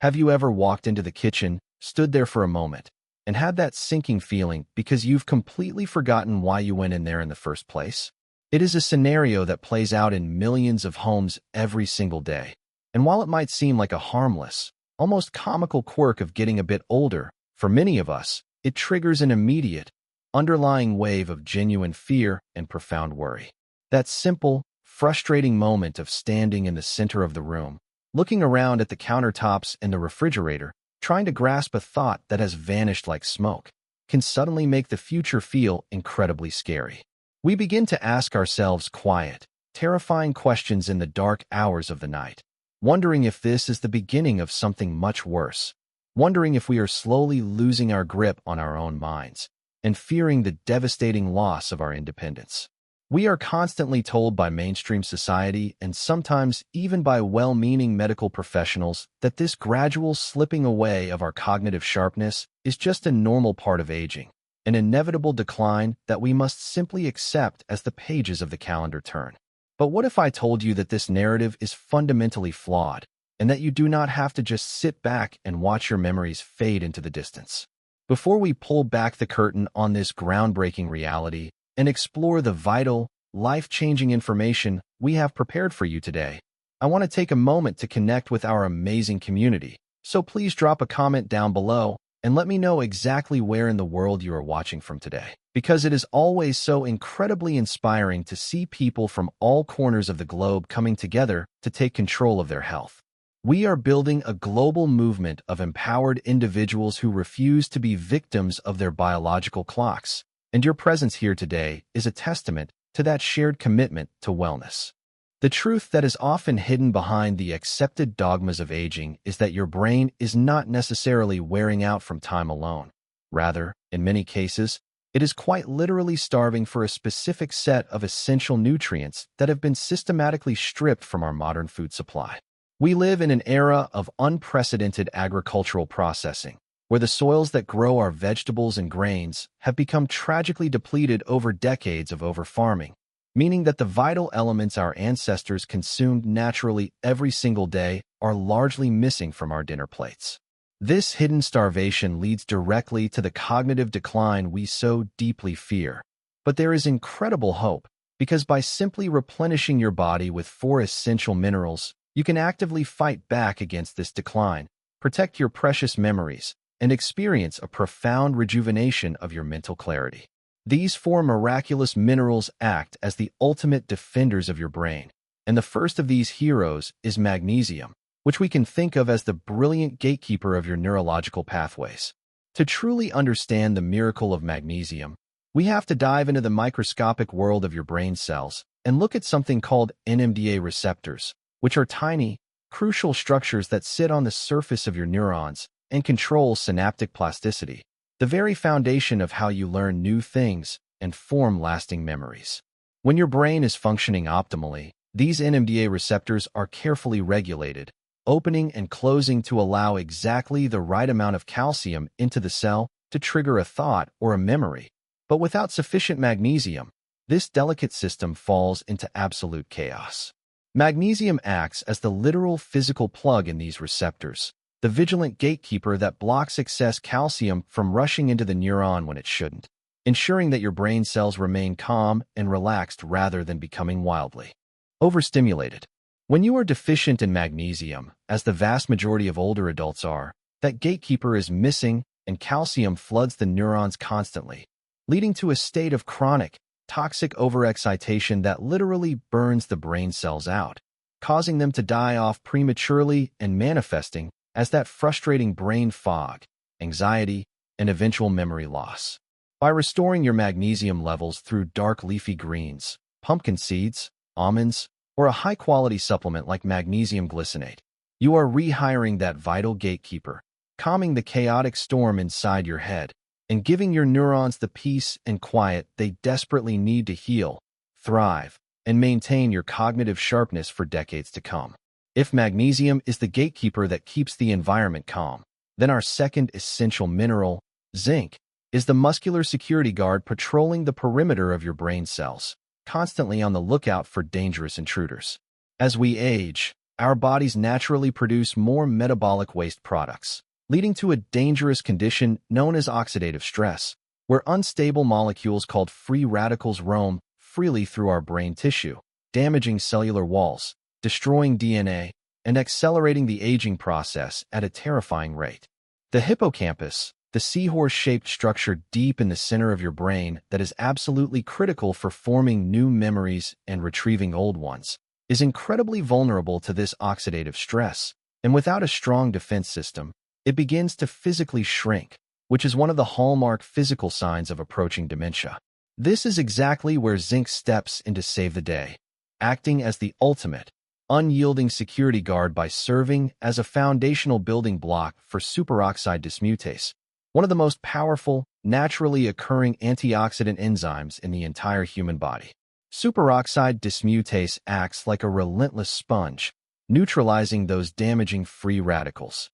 Have you ever walked into the kitchen, stood there for a moment, and had that sinking feeling because you've completely forgotten why you went in there in the first place? It is a scenario that plays out in millions of homes every single day. And while it might seem like a harmless, almost comical quirk of getting a bit older, for many of us, it triggers an immediate, underlying wave of genuine fear and profound worry. That simple, frustrating moment of standing in the center of the room, looking around at the countertops and the refrigerator, trying to grasp a thought that has vanished like smoke, can suddenly make the future feel incredibly scary. We begin to ask ourselves quiet, terrifying questions in the dark hours of the night, wondering if this is the beginning of something much worse, wondering if we are slowly losing our grip on our own minds, and fearing the devastating loss of our independence. We are constantly told by mainstream society and sometimes even by well-meaning medical professionals that this gradual slipping away of our cognitive sharpness is just a normal part of aging, an inevitable decline that we must simply accept as the pages of the calendar turn. But what if I told you that this narrative is fundamentally flawed, and that you do not have to just sit back and watch your memories fade into the distance? Before we pull back the curtain on this groundbreaking reality and explore the vital, life-changing information we have prepared for you today, I want to take a moment to connect with our amazing community. So please drop a comment down below and let me know exactly where in the world you are watching from today, because it is always so incredibly inspiring to see people from all corners of the globe coming together to take control of their health. We are building a global movement of empowered individuals who refuse to be victims of their biological clocks, and your presence here today is a testament to that shared commitment to wellness. The truth that is often hidden behind the accepted dogmas of aging is that your brain is not necessarily wearing out from time alone. Rather, in many cases, it is quite literally starving for a specific set of essential nutrients that have been systematically stripped from our modern food supply. We live in an era of unprecedented agricultural processing, where the soils that grow our vegetables and grains have become tragically depleted over decades of overfarming, meaning that the vital elements our ancestors consumed naturally every single day are largely missing from our dinner plates. This hidden starvation leads directly to the cognitive decline we so deeply fear. But there is incredible hope, because by simply replenishing your body with 4 essential minerals, you can actively fight back against this decline, protect your precious memories, and experience a profound rejuvenation of your mental clarity. These 4 miraculous minerals act as the ultimate defenders of your brain, and the first of these heroes is magnesium, which we can think of as the brilliant gatekeeper of your neurological pathways. To truly understand the miracle of magnesium, we have to dive into the microscopic world of your brain cells and look at something called NMDA receptors, which are tiny, crucial structures that sit on the surface of your neurons and control synaptic plasticity, the very foundation of how you learn new things and form lasting memories. When your brain is functioning optimally, these NMDA receptors are carefully regulated, opening and closing to allow exactly the right amount of calcium into the cell to trigger a thought or a memory. But without sufficient magnesium, this delicate system falls into absolute chaos. Magnesium acts as the literal physical plug in these receptors, the vigilant gatekeeper that blocks excess calcium from rushing into the neuron when it shouldn't, ensuring that your brain cells remain calm and relaxed rather than becoming wildly overstimulated. When you are deficient in magnesium, as the vast majority of older adults are, that gatekeeper is missing and calcium floods the neurons constantly, leading to a state of chronic, toxic overexcitation that literally burns the brain cells out, causing them to die off prematurely and manifesting as that frustrating brain fog, anxiety, and eventual memory loss. By restoring your magnesium levels through dark leafy greens, pumpkin seeds, almonds, or a high-quality supplement like magnesium glycinate, you are rehiring that vital gatekeeper, calming the chaotic storm inside your head, and giving your neurons the peace and quiet they desperately need to heal, thrive, and maintain your cognitive sharpness for decades to come. If magnesium is the gatekeeper that keeps the environment calm, then our second essential mineral, zinc, is the muscular security guard patrolling the perimeter of your brain cells, constantly on the lookout for dangerous intruders. As we age, our bodies naturally produce more metabolic waste products, leading to a dangerous condition known as oxidative stress, where unstable molecules called free radicals roam freely through our brain tissue, damaging cellular walls, destroying DNA, and accelerating the aging process at a terrifying rate. The hippocampus, the seahorse-shaped structure deep in the center of your brain that is absolutely critical for forming new memories and retrieving old ones, is incredibly vulnerable to this oxidative stress, and without a strong defense system, it begins to physically shrink, which is one of the hallmark physical signs of approaching dementia. This is exactly where zinc steps in to save the day, acting as the ultimate, unyielding security guard by serving as a foundational building block for superoxide dismutase, one of the most powerful, naturally occurring antioxidant enzymes in the entire human body. Superoxide dismutase acts like a relentless sponge, neutralizing those damaging free radicals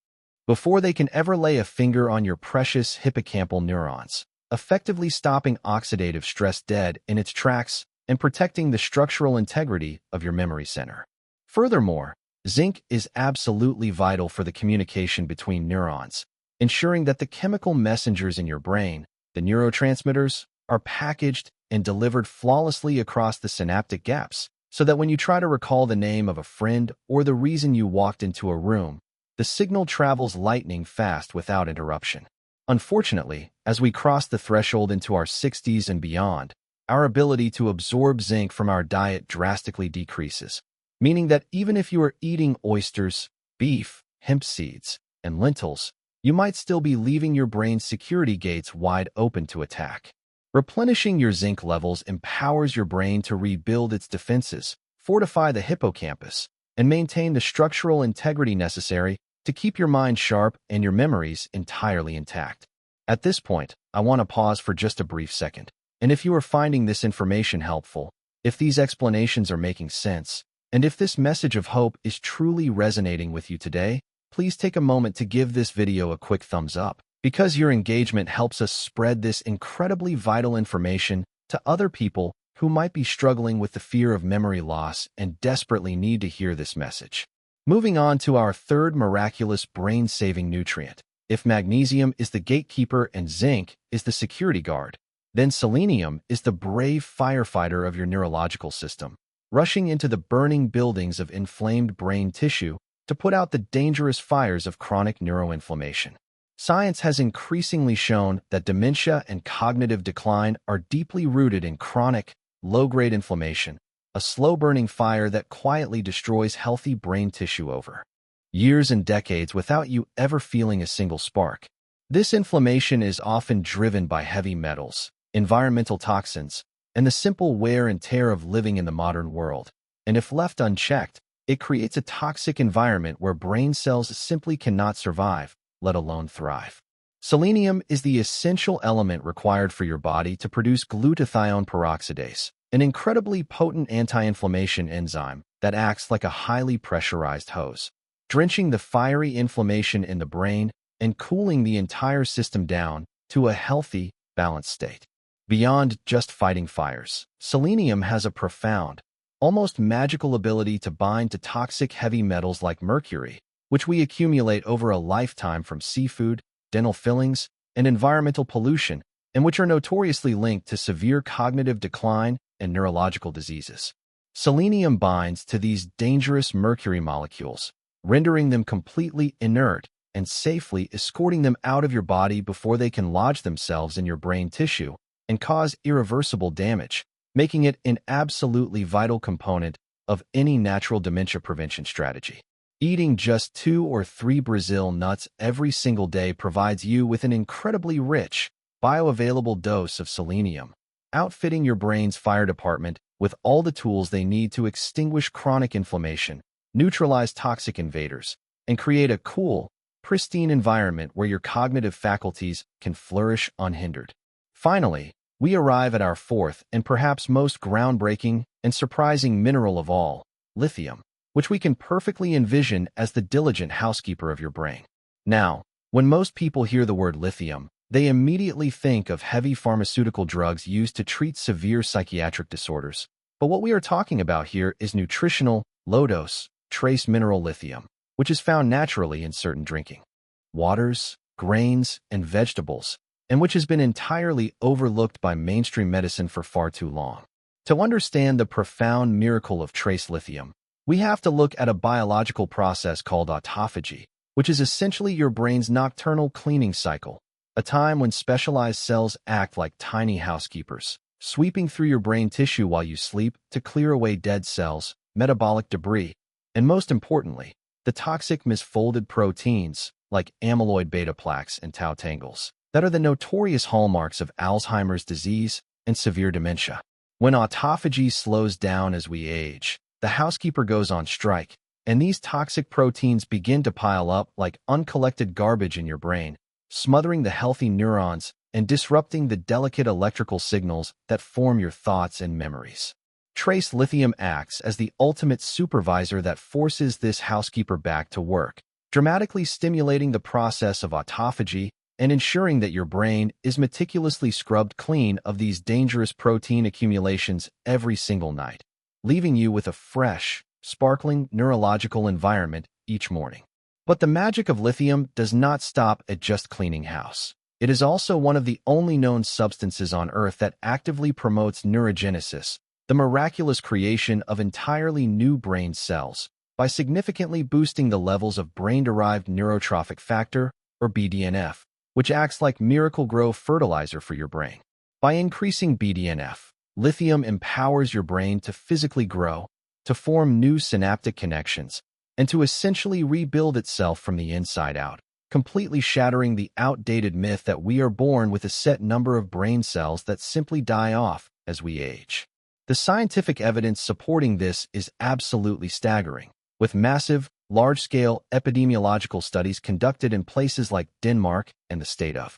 before they can ever lay a finger on your precious hippocampal neurons, effectively stopping oxidative stress dead in its tracks and protecting the structural integrity of your memory center. Furthermore, zinc is absolutely vital for the communication between neurons, ensuring that the chemical messengers in your brain, the neurotransmitters, are packaged and delivered flawlessly across the synaptic gaps, so that when you try to recall the name of a friend or the reason you walked into a room, the signal travels lightning fast without interruption. Unfortunately, as we cross the threshold into our 60s and beyond, our ability to absorb zinc from our diet drastically decreases, meaning that even if you are eating oysters, beef, hemp seeds, and lentils, you might still be leaving your brain's security gates wide open to attack. Replenishing your zinc levels empowers your brain to rebuild its defenses, fortify the hippocampus, and maintain the structural integrity necessary to keep your mind sharp and your memories entirely intact. At this point, I want to pause for just a brief second. And if you are finding this information helpful, if these explanations are making sense, and if this message of hope is truly resonating with you today, please take a moment to give this video a quick thumbs up, because your engagement helps us spread this incredibly vital information to other people who might be struggling with the fear of memory loss and desperately need to hear this message. Moving on to our third miraculous brain-saving nutrient. If magnesium is the gatekeeper and zinc is the security guard, then selenium is the brave firefighter of your neurological system, rushing into the burning buildings of inflamed brain tissue to put out the dangerous fires of chronic neuroinflammation. Science has increasingly shown that dementia and cognitive decline are deeply rooted in chronic, low-grade inflammation, a slow-burning fire that quietly destroys healthy brain tissue over years and decades without you ever feeling a single spark. This inflammation is often driven by heavy metals, environmental toxins, and the simple wear and tear of living in the modern world. And if left unchecked, it creates a toxic environment where brain cells simply cannot survive, let alone thrive. Selenium is the essential element required for your body to produce glutathione peroxidase, an incredibly potent anti-inflammation enzyme that acts like a highly pressurized hose, drenching the fiery inflammation in the brain and cooling the entire system down to a healthy, balanced state. Beyond just fighting fires, selenium has a profound, almost magical ability to bind to toxic heavy metals like mercury, which we accumulate over a lifetime from seafood, dental fillings, and environmental pollution, and which are notoriously linked to severe cognitive decline and neurological diseases. Selenium binds to these dangerous mercury molecules, rendering them completely inert and safely escorting them out of your body before they can lodge themselves in your brain tissue and cause irreversible damage, making it an absolutely vital component of any natural dementia prevention strategy. Eating just 2 or 3 Brazil nuts every single day provides you with an incredibly rich, bioavailable dose of selenium, outfitting your brain's fire department with all the tools they need to extinguish chronic inflammation, neutralize toxic invaders, and create a cool, pristine environment where your cognitive faculties can flourish unhindered. Finally, we arrive at our fourth and perhaps most groundbreaking and surprising mineral of all, lithium, which we can perfectly envision as the diligent housekeeper of your brain. Now, when most people hear the word lithium, they immediately think of heavy pharmaceutical drugs used to treat severe psychiatric disorders. But what we are talking about here is nutritional, low-dose, trace mineral lithium, which is found naturally in certain drinking waters, grains, and vegetables, and which has been entirely overlooked by mainstream medicine for far too long. To understand the profound miracle of trace lithium, we have to look at a biological process called autophagy, which is essentially your brain's nocturnal cleaning cycle, a time when specialized cells act like tiny housekeepers, sweeping through your brain tissue while you sleep to clear away dead cells, metabolic debris, and most importantly, the toxic misfolded proteins like amyloid beta plaques and tau tangles that are the notorious hallmarks of Alzheimer's disease and severe dementia. When autophagy slows down as we age, the housekeeper goes on strike, and these toxic proteins begin to pile up like uncollected garbage in your brain, smothering the healthy neurons and disrupting the delicate electrical signals that form your thoughts and memories. Trace lithium acts as the ultimate supervisor that forces this housekeeper back to work, dramatically stimulating the process of autophagy and ensuring that your brain is meticulously scrubbed clean of these dangerous protein accumulations every single night, leaving you with a fresh, sparkling neurological environment each morning. But the magic of lithium does not stop at just cleaning house. It is also one of the only known substances on Earth that actively promotes neurogenesis, the miraculous creation of entirely new brain cells, by significantly boosting the levels of brain-derived neurotrophic factor, or BDNF, which acts like miracle-grow fertilizer for your brain. By increasing BDNF, lithium empowers your brain to physically grow, to form new synaptic connections, and to essentially rebuild itself from the inside out, completely shattering the outdated myth that we are born with a set number of brain cells that simply die off as we age. The scientific evidence supporting this is absolutely staggering, with massive, large-scale epidemiological studies conducted in places like Denmark and the state of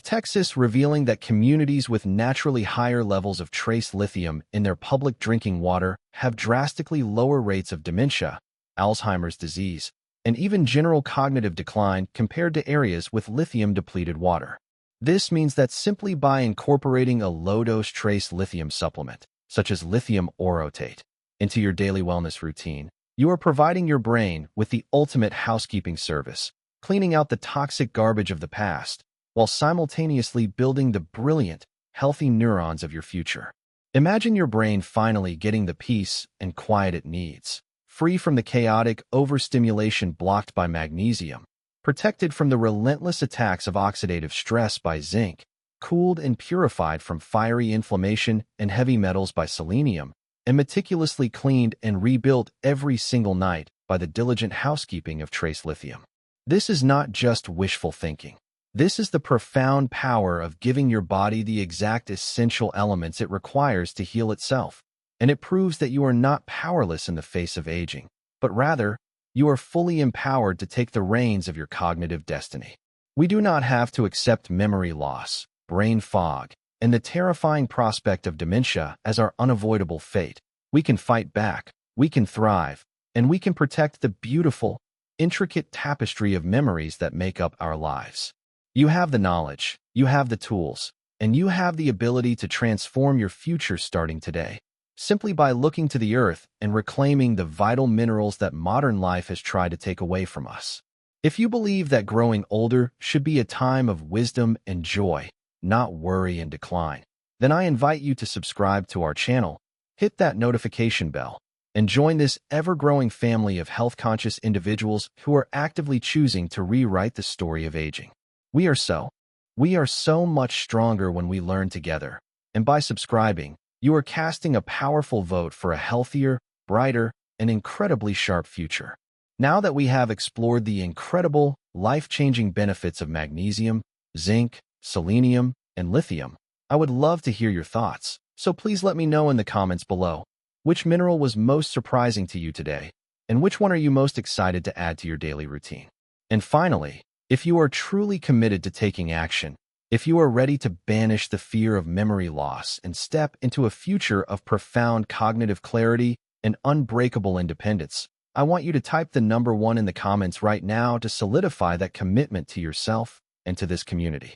Texas revealing that communities with naturally higher levels of trace lithium in their public drinking water have drastically lower rates of dementia, Alzheimer's disease, and even general cognitive decline compared to areas with lithium-depleted water. This means that simply by incorporating a low-dose trace lithium supplement, such as lithium orotate, into your daily wellness routine, you are providing your brain with the ultimate housekeeping service, cleaning out the toxic garbage of the past, while simultaneously building the brilliant, healthy neurons of your future. Imagine your brain finally getting the peace and quiet it needs, free from the chaotic overstimulation blocked by magnesium, protected from the relentless attacks of oxidative stress by zinc, cooled and purified from fiery inflammation and heavy metals by selenium, and meticulously cleaned and rebuilt every single night by the diligent housekeeping of trace lithium. This is not just wishful thinking. This is the profound power of giving your body the exact essential elements it requires to heal itself, and it proves that you are not powerless in the face of aging, but rather, you are fully empowered to take the reins of your cognitive destiny. We do not have to accept memory loss, brain fog, and the terrifying prospect of dementia as our unavoidable fate. We can fight back, we can thrive, and we can protect the beautiful, intricate tapestry of memories that make up our lives. You have the knowledge, you have the tools, and you have the ability to transform your future starting today, simply by looking to the earth and reclaiming the vital minerals that modern life has tried to take away from us. If you believe that growing older should be a time of wisdom and joy, not worry and decline, then I invite you to subscribe to our channel, hit that notification bell, and join this ever-growing family of health-conscious individuals who are actively choosing to rewrite the story of aging. We are so much stronger when we learn together, and by subscribing, you are casting a powerful vote for a healthier, brighter, and incredibly sharp future. Now that we have explored the incredible, life-changing benefits of magnesium, zinc, selenium, and lithium, I would love to hear your thoughts, so please let me know in the comments below. Which mineral was most surprising to you today, and which one are you most excited to add to your daily routine? And finally, if you are truly committed to taking action, if you are ready to banish the fear of memory loss and step into a future of profound cognitive clarity and unbreakable independence, I want you to type the number 1 in the comments right now to solidify that commitment to yourself and to this community.